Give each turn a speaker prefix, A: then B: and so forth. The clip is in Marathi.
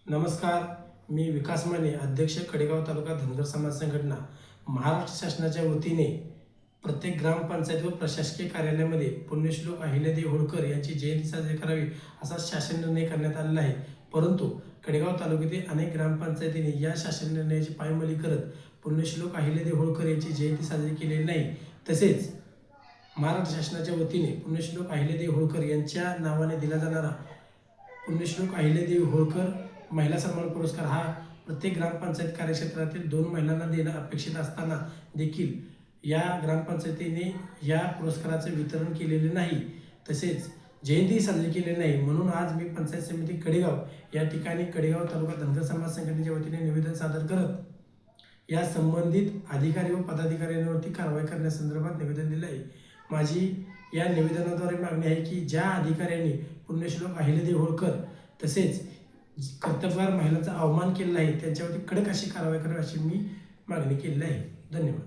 A: नमस्कार, मी विकास माने, अध्यक्ष कडेगाव तालुका धनगर समाज संघटना. महाराष्ट्र शासनाच्या वतीने प्रत्येक ग्रामपंचायत व प्रशासकीय कार्यालयामध्ये पुण्यश्लोक अहिल्यादेवी होळकर यांची जयंती साजरी करावी असा शासन निर्णय करण्यात आलेला आहे. परंतु कडेगाव तालुक्यातील अनेक ग्रामपंचायतींनी या शासन निर्णयाची पायमल्ली करत पुण्यश्लोक अहिल्यादेवी होळकर यांची जयंती साजरी केलेली नाही. तसेच महाराष्ट्र शासनाच्या वतीने पुण्यश्लोक अहिल्यादेवी होळकर यांच्या नावाने दिला जाणारा पुण्यश्लोक अहिल्यादेवी होळकर महिला सन्मान पुरस्कार हा प्रत्येक ग्रामपंचायत कार्यक्षेत्रातील 2 महिलांना देणं अपेक्षित असताना देखील या ग्रामपंचायतीने या पुरस्काराचे वितरण केलेले नाही. तसेच जयंती साजरी केलेली नाही. म्हणून आज मी पंचायत समिती कडेगाव या ठिकाणी कडेगाव तालुका धनगर समाज संघटनेच्या वतीने निवेदन सादर करत या संबंधित अधिकारी व पदाधिकाऱ्यांवरती कारवाई करण्यासंदर्भात निवेदन दिले आहे. माझी या निवेदनाद्वारे मागणी आहे की ज्या अधिकाऱ्यांनी पुण्यश्लोक अहिल्यादेवी होळकर तसेच कर्तबगार महिलांचा अवमान केलेला आहे त्यांच्यावरती कडक अशी कारवाई करावी अशी मी मागणी केलेली आहे. धन्यवाद.